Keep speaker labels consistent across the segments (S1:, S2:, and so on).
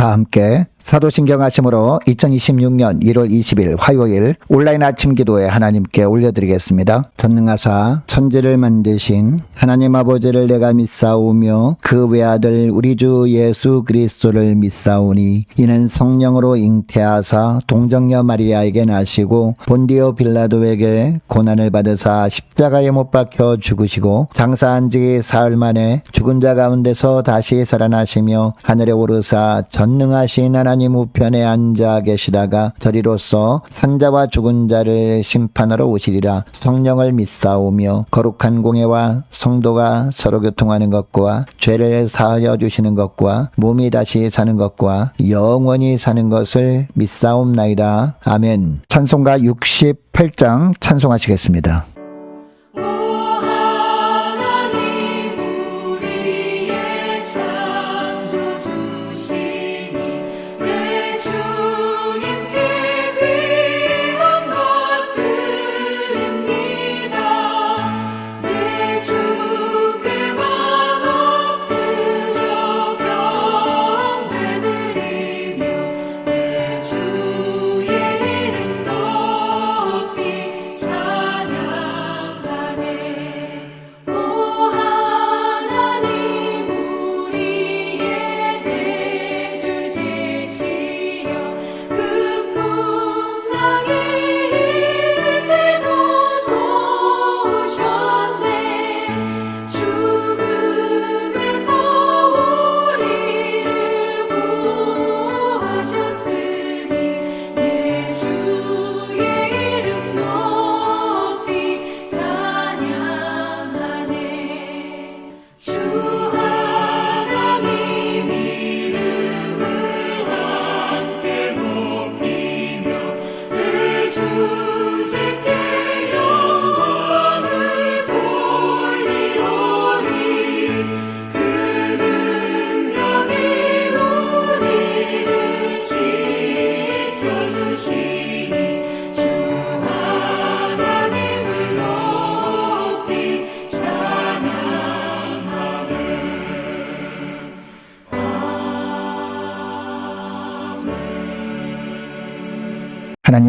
S1: 다 함께 사도신경 하심으로 2026년 1월 20일 화요일 온라인 아침 기도에 하나님께 올려드리겠습니다. 전능하사 천지를 만드신 하나님 아버지를 내가 믿사오며 그 외아들 우리 주 예수 그리스도를 믿사오니 이는 성령으로 잉태하사 동정녀 마리아에게 나시고 본디오 빌라도에게 고난을 받으사 십자가에 못 박혀 죽으시고 장사한 지 사흘 만에 죽은 자 가운데서 다시 살아나시며 하늘에 오르사 전능하신 하나님 우편에 앉아 계시다가 저리로서 산자와 죽은 자를 심판하러 오시리라. 성령을 믿사오며 거룩한 공예와 성도가 서로 교통하는 것과 죄를 사하여 주시는 것과 몸이 다시 사는 것과 영원히 사는 것을 믿사옵나이다. 아멘. 찬송가 68장 찬송하시겠습니다.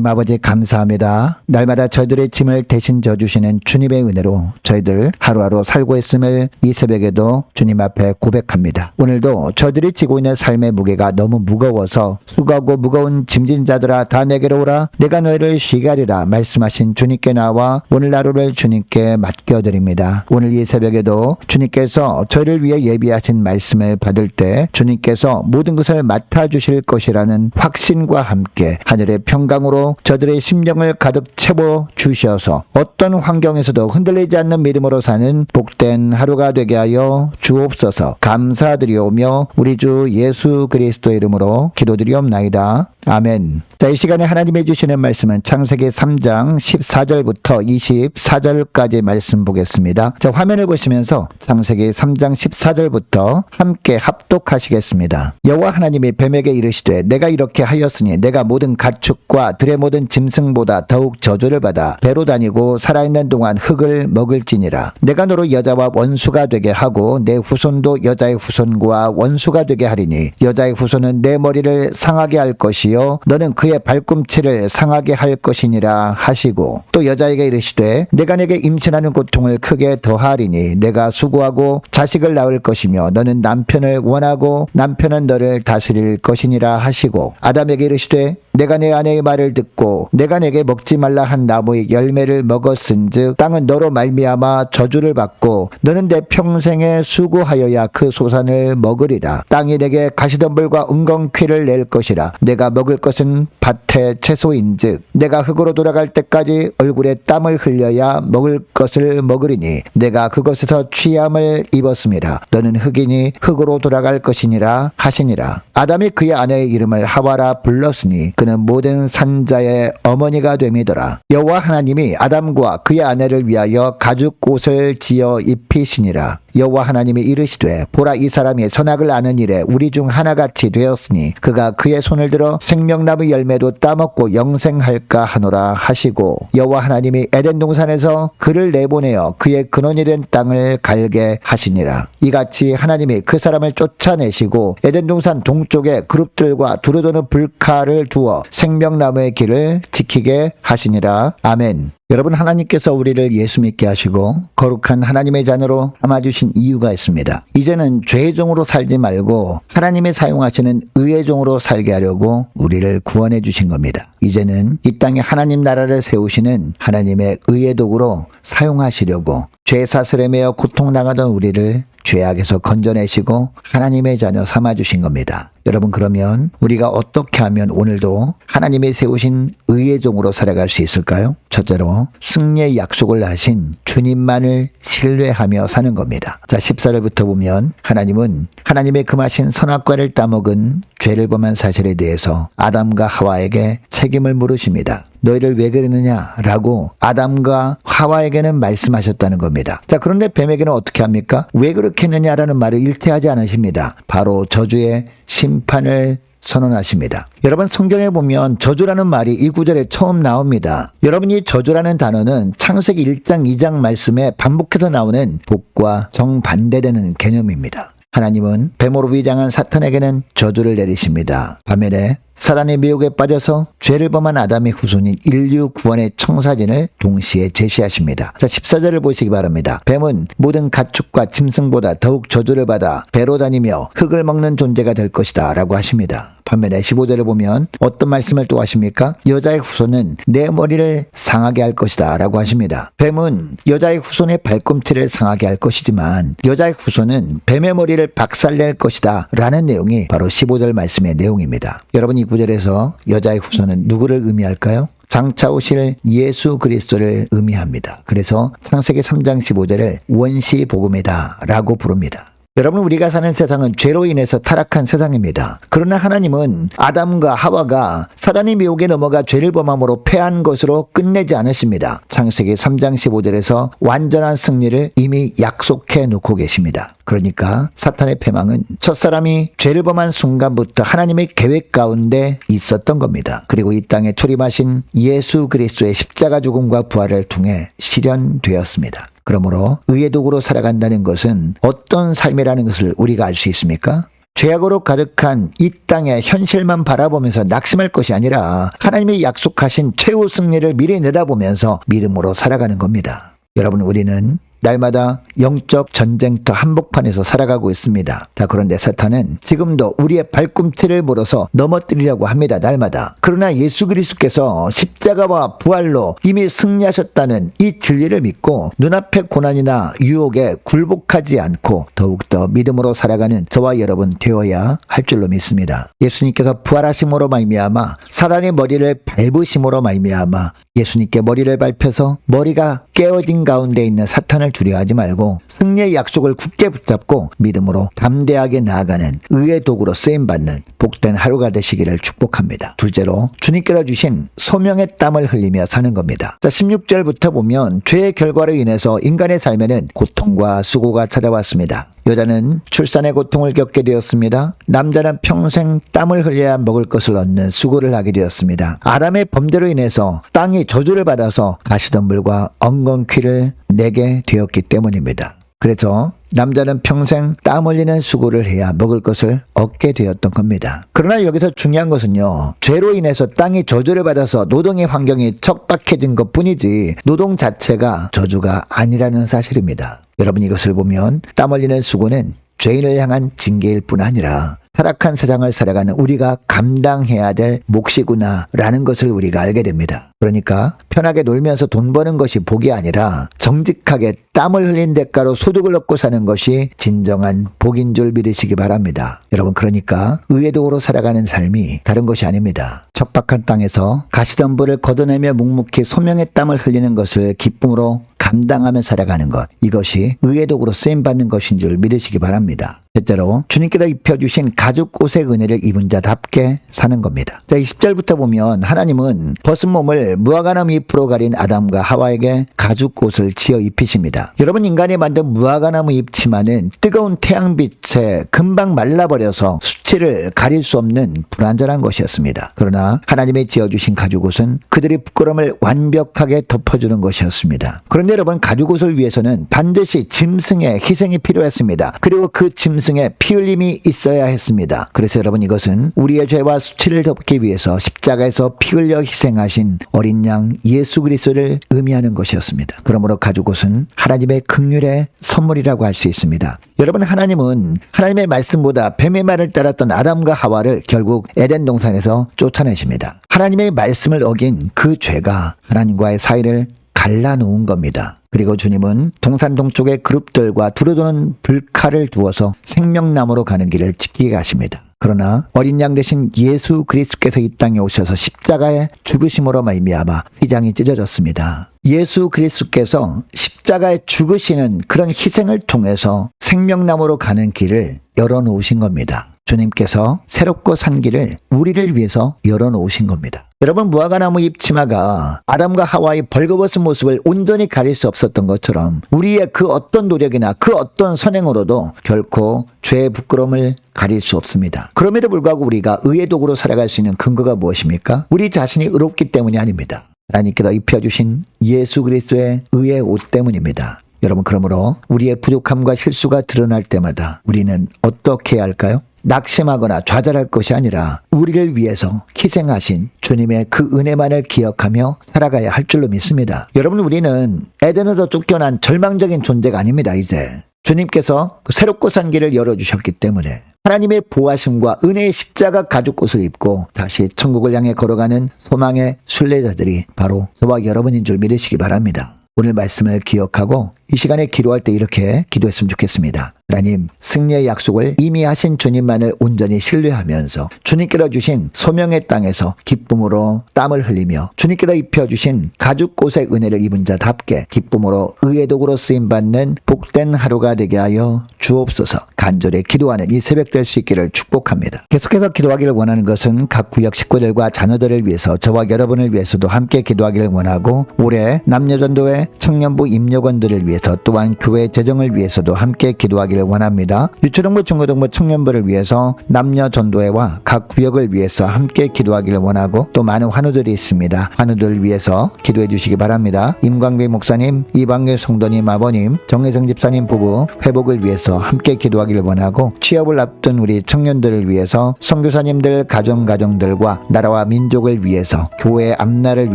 S1: 하나님 아버지 감사합니다. 날마다 저희들의 짐을 대신 져주시는 주님의 은혜로 저희들 하루하루 살고 있음을 이 새벽에도 주님 앞에 고백합니다. 오늘도 저희들이 지고 있는 삶의 무게가 너무 무거워서 수고하고 무거운 짐진 자들아 다 내게로 오라 내가 너희를 쉬게 하리라 말씀하신 주님께 나와 오늘 하루를 주님께 맡겨드립니다. 오늘 이 새벽에도 주님께서 저희를 위해 예비하신 말씀을 받을 때 주님께서 모든 것을 맡아주실 것이라는 확신과 함께 하늘의 평강으로 저들의 심령을 가득 채워 주셔서 어떤 환경에서도 흔들리지 않는 믿음으로 사는 복된 하루가 되게 하여 주옵소서. 감사드리오며 우리 주 예수 그리스도의 이름으로 기도드리옵나이다. 아멘. 자, 이 시간에 하나님이 주시는 말씀은 창세기 3장 14절부터 24절까지 말씀 보겠습니다. 자, 화면을 보시면서 창세기 3장 14절부터 함께 합독하시겠습니다. 여호와 하나님이 뱀에게 이르시되 내가 이렇게 하였으니 내가 모든 가축과 들의 모든 짐승보다 더욱 저주를 받아 배로 다니고 살아있는 동안 흙을 먹을지니라. 내가 너로 여자와 원수가 되게 하고 내 후손도 여자의 후손과 원수가 되게 하리니 여자의 후손은 내 머리를 상하게 할 것이요 너는 그의 발꿈치를 상하게 할 것이니라 하시고 또 여자에게 이르시되 내가 내게 임신하는 고통을 크게 더하리니 내가 수고하고 자식을 낳을 것이며 너는 남편을 원하고 남편은 너를 다스릴 것이니라 하시고 아담에게 이르시되 내가 내 아내의 말을 듣고 내가 내게 먹지 말라 한 나무의 열매를 먹었은즉 땅은 너로 말미암아 저주를 받고 너는 내 평생에 수고하여야 그 소산을 먹으리라. 땅이 내게 가시덤불과 은건퀴를 낼 것이라. 내가 먹을 것은 밭의 채소인즉 내가 흙으로 돌아갈 때까지 얼굴에 땀을 흘려야 먹을 것을 먹으리니 내가 그것에서 취함을 입었습니다. 너는 흙이니 흙으로 돌아갈 것이니라 하시니라. 아담이 그의 아내의 이름을 하와라 불렀으니 그는 모든 산 한 자의 어머니가 됨이더라. 여호와 하나님이 아담과 그의 아내를 위하여 가죽 옷을 지어 입히시니라. 여호와 하나님이 이르시되 보라 이 사람이 선악을 아는 일에 우리 중 하나같이 되었으니 그가 그의 손을 들어 생명나무 열매도 따먹고 영생할까 하노라 하시고 여호와 하나님이 에덴 동산에서 그를 내보내어 그의 근원이 된 땅을 갈게 하시니라. 이같이 하나님이 그 사람을 쫓아내시고 에덴 동산 동쪽에 그룹들과 두루도는 불칼을 두어 생명나무의 길을 지키게 하시니라. 아멘. 여러분, 하나님께서 우리를 예수 믿게 하시고 거룩한 하나님의 자녀로 삼아주신 이유가 있습니다. 이제는 죄의 종으로 살지 말고 하나님이 사용하시는 의의 종으로 살게 하려고 우리를 구원해 주신 겁니다. 이제는 이 땅에 하나님 나라를 세우시는 하나님의 의의 도구로 사용하시려고 죄 사슬에 매여 고통당하던 우리를 죄악에서 건져내시고 하나님의 자녀 삼아주신 겁니다. 여러분, 그러면 우리가 어떻게 하면 오늘도 하나님이 세우신 의의 종으로 살아갈 수 있을까요? 첫째로 승리의 약속을 하신 주님만을 신뢰하며 사는 겁니다. 자, 14절부터 보면 하나님은 하나님의 금하신 선악과를 따먹은 죄를 범한 사실에 대해서 아담과 하와에게 책임을 물으십니다. 너희를 왜 그러느냐 라고 아담과 하와에게는 말씀하셨다는 겁니다. 자, 그런데 뱀에게는 어떻게 합니까? 왜 그렇게 했느냐라는 말을 일태하지 않으십니다. 바로 저주의 심판을 선언하십니다. 여러분, 성경에 보면 저주라는 말이 이 구절에 처음 나옵니다. 여러분이 저주라는 단어는 창세기 1장 2장 말씀에 반복해서 나오는 복과 정반대되는 개념입니다. 하나님은 뱀으로 위장한 사탄에게는 저주를 내리십니다. 반면에 사단의 미혹에 빠져서 죄를 범한 아담의 후손인 인류 구원의 청사진을 동시에 제시하십니다. 자, 14절을 보시기 바랍니다. 뱀은 모든 가축과 짐승보다 더욱 저주를 받아 배로 다니며 흙을 먹는 존재가 될 것이다 라고 하십니다. 반면에 15절을 보면 어떤 말씀을 또 하십니까? 여자의 후손은 내 머리를 상하게 할 것이다 라고 하십니다. 뱀은 여자의 후손의 발꿈치를 상하게 할 것이지만 여자의 후손은 뱀의 머리를 박살낼 것이다 라는 내용이 바로 15절 말씀의 내용입니다. 여러분, 이 구절에서 여자의 후손은 누구를 의미할까요? 장차 오실 예수 그리스도를 의미합니다. 그래서 창세기 3장 15절을 원시 복음이다 라고 부릅니다. 여러분, 우리가 사는 세상은 죄로 인해서 타락한 세상입니다. 그러나 하나님은 아담과 하와가 사단의 미혹에 넘어가 죄를 범함으로 패한 것으로 끝내지 않으십니다. 창세기 3장 15절에서 완전한 승리를 이미 약속해 놓고 계십니다. 그러니까 사탄의 패망은 첫사람이 죄를 범한 순간부터 하나님의 계획 가운데 있었던 겁니다. 그리고 이 땅에 출입하신 예수 그리스도의 십자가 죽음과 부활을 통해 실현되었습니다. 그러므로 의의 도구로 살아간다는 것은 어떤 삶이라는 것을 우리가 알 수 있습니까? 죄악으로 가득한 이 땅의 현실만 바라보면서 낙심할 것이 아니라 하나님이 약속하신 최후 승리를 미리 내다보면서 믿음으로 살아가는 겁니다. 여러분, 우리는 날마다 영적 전쟁터 한복판에서 살아가고 있습니다. 자, 그런데 사탄은 지금도 우리의 발꿈치를 물어서 넘어뜨리려고 합니다. 날마다. 그러나 예수 그리스도께서 십자가와 부활로 이미 승리하셨다는 이 진리를 믿고 눈앞의 고난이나 유혹에 굴복하지 않고 더욱더 믿음으로 살아가는 저와 여러분 되어야 할 줄로 믿습니다. 예수님께서 부활하심으로 말미암아 사단의 머리를 밟으심으로 말미암아 예수님께 머리를 밟혀서 머리가 깨어진 가운데 있는 사탄을 두려워하지 말고 승리의 약속을 굳게 붙잡고 믿음으로 담대하게 나아가는 의의 도구로 쓰임받는 복된 하루가 되시기를 축복합니다. 둘째로 주님께서 주신 소명의 땀을 흘리며 사는 겁니다. 자, 16절부터 보면 죄의 결과로 인해서 인간의 삶에는 고통과 수고가 찾아왔습니다. 여자는 출산의 고통을 겪게 되었습니다. 남자는 평생 땀을 흘려야 먹을 것을 얻는 수고를 하게 되었습니다. 아담의 범죄로 인해서 땅이 저주를 받아서 가시덤불과 엉겅퀴를 내게 되었기 때문입니다. 그래서 남자는 평생 땀 흘리는 수고를 해야 먹을 것을 얻게 되었던 겁니다. 그러나 여기서 중요한 것은요, 죄로 인해서 땅이 저주를 받아서 노동의 환경이 척박해진 것 뿐이지 노동 자체가 저주가 아니라는 사실입니다. 여러분, 이것을 보면 땀 흘리는 수고는 죄인을 향한 징계일 뿐 아니라 타락한 세상을 살아가는 우리가 감당해야 될 몫이구나 라는 것을 우리가 알게 됩니다. 그러니까 편하게 놀면서 돈 버는 것이 복이 아니라 정직하게 땀을 흘린 대가로 소득을 얻고 사는 것이 진정한 복인 줄 믿으시기 바랍니다. 여러분, 그러니까 의의 도구로 살아가는 삶이 다른 것이 아닙니다. 척박한 땅에서 가시덤불을 걷어내며 묵묵히 소명의 땀을 흘리는 것을 기쁨으로 감당하며 살아가는 것, 이것이 의의 도구로 쓰임받는 것인 줄 믿으시기 바랍니다. 셋째로 주님께서 입혀주신 가죽 옷의 은혜를 입은 자답게 사는 겁니다. 자, 20절부터 보면 하나님은 벗은 몸을 무화과나무 잎으로 가린 아담과 하와에게 가죽 옷을 지어 입히십니다. 여러분, 인간이 만든 무화과나무 잎 치마는 뜨거운 태양빛에 금방 말라버려서 수치를 가릴 수 없는 불완전한 것이었습니다. 그러나 하나님의 지어주신 가죽 옷은 그들의 부끄러움을 완벽하게 덮어주는 것이었습니다. 그런데 여러분, 가죽 옷을 위해서는 반드시 짐승의 희생이 필요했습니다. 그리고 그 짐승의 피 흘림이 있어야 했습니다. 그래서 여러분, 이것은 우리의 죄와 수치를 덮기 위해서 십자가에서 피 흘려 희생하신 어린 양 예수 그리스도를 의미하는 것이었습니다. 그러므로 가죽 옷은 하나님의 긍휼의 선물이라고 할 수 있습니다. 여러분, 하나님은 하나님의 말씀보다 뱀의 말을 따랐던 아담과 하와를 결국 에덴 동산에서 쫓아내십니다. 하나님의 말씀을 어긴 그 죄가 하나님과의 사이를 갈라놓은 겁니다. 그리고 주님은 동산 동쪽의 그룹들과 두루도는 불칼을 두어서 생명나무로 가는 길을 지키게 가십니다. 그러나 어린 양 대신 예수 그리스도께서 이 땅에 오셔서 십자가에 죽으심으로 말미암아 휘장이 찢어졌습니다. 예수 그리스도께서 십자가에 죽으시는 그런 희생을 통해서 생명나무로 가는 길을 열어놓으신 겁니다. 주님께서 새롭고 산 길을 우리를 위해서 열어놓으신 겁니다. 여러분, 무화과나무 잎 치마가 아담과 하와의 벌거벗은 모습을 온전히 가릴 수 없었던 것처럼 우리의 그 어떤 노력이나 그 어떤 선행으로도 결코 죄의 부끄러움을 가릴 수 없습니다. 그럼에도 불구하고 우리가 의의 도구로 살아갈 수 있는 근거가 무엇입니까? 우리 자신이 의롭기 때문이 아닙니다. 하나님께서 입혀주신 예수 그리스도의 의의 옷 때문입니다. 여러분, 그러므로 우리의 부족함과 실수가 드러날 때마다 우리는 어떻게 해야 할까요? 낙심하거나 좌절할 것이 아니라 우리를 위해서 희생하신 주님의 그 은혜만을 기억하며 살아가야 할 줄로 믿습니다. 여러분, 우리는 에덴에서 쫓겨난 절망적인 존재가 아닙니다. 이제 주님께서 그 새롭고 산 길을 열어주셨기 때문에 하나님의 보호하심과 은혜의 십자가 가죽 옷을 입고 다시 천국을 향해 걸어가는 소망의 순례자들이 바로 저와 여러분인 줄 믿으시기 바랍니다. 오늘 말씀을 기억하고 이 시간에 기도할 때 이렇게 기도했으면 좋겠습니다. 하나님, 승리의 약속을 이미 하신 주님만을 온전히 신뢰하면서 주님께서 주신 소명의 땅에서 기쁨으로 땀을 흘리며 주님께서 입혀주신 가죽 옷의 은혜를 입은 자답게 기쁨으로 의의 도구로 쓰임받는 복된 하루가 되게 하여 주옵소서. 간절히 기도하는 이 새벽 될 수 있기를 축복합니다. 계속해서 기도하기를 원하는 것은 각 구역 식구들과 자녀들을 위해서 저와 여러분을 위해서도 함께 기도하기를 원하고 올해 남녀전도회 청년부 임력원들을 위해서 또한 교회 재정을 위해서도 함께 기도하기를 원합니다. 유초등부 중고등부 청년부를 위해서 남녀전도회와 각 구역을 위해서 함께 기도하기를 원하고 또 많은 환우들이 있습니다. 환우들을 위해서 기도해 주시기 바랍니다. 임광배 목사님, 이방규 성도님 아버님, 정혜성 집사님 부부 회복을 위해서 함께 기도하기를 원하고 취업을 앞둔 우리 청년들을 위해서 선교사님들 가정들과 나라와 민족을 위해서 교회 앞날을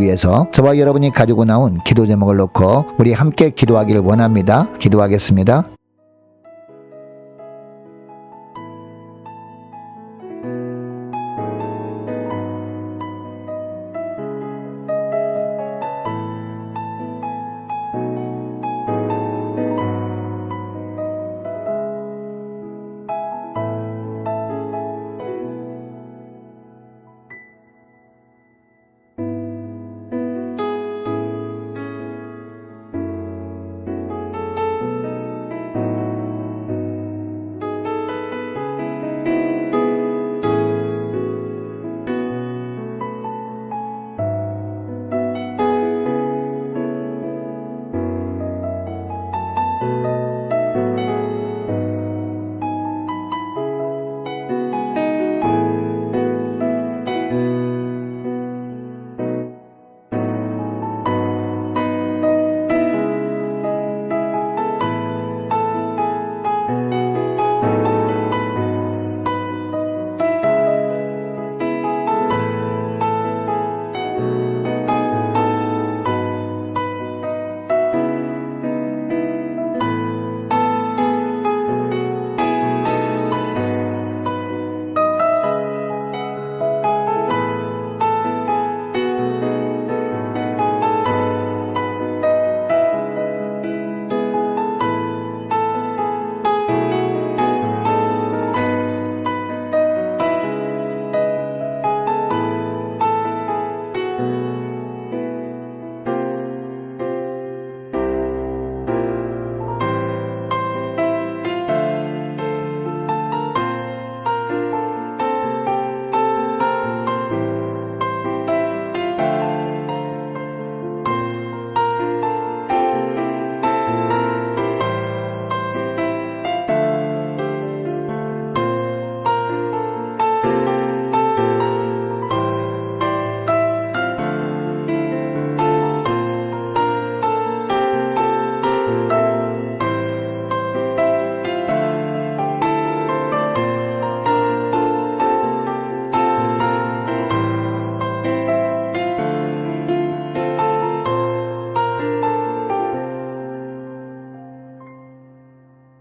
S1: 위해서 저와 여러분이 가지고 나온 기도 제목을 놓고 우리 함께 기도하기를 원합니다. 기도하겠습니다.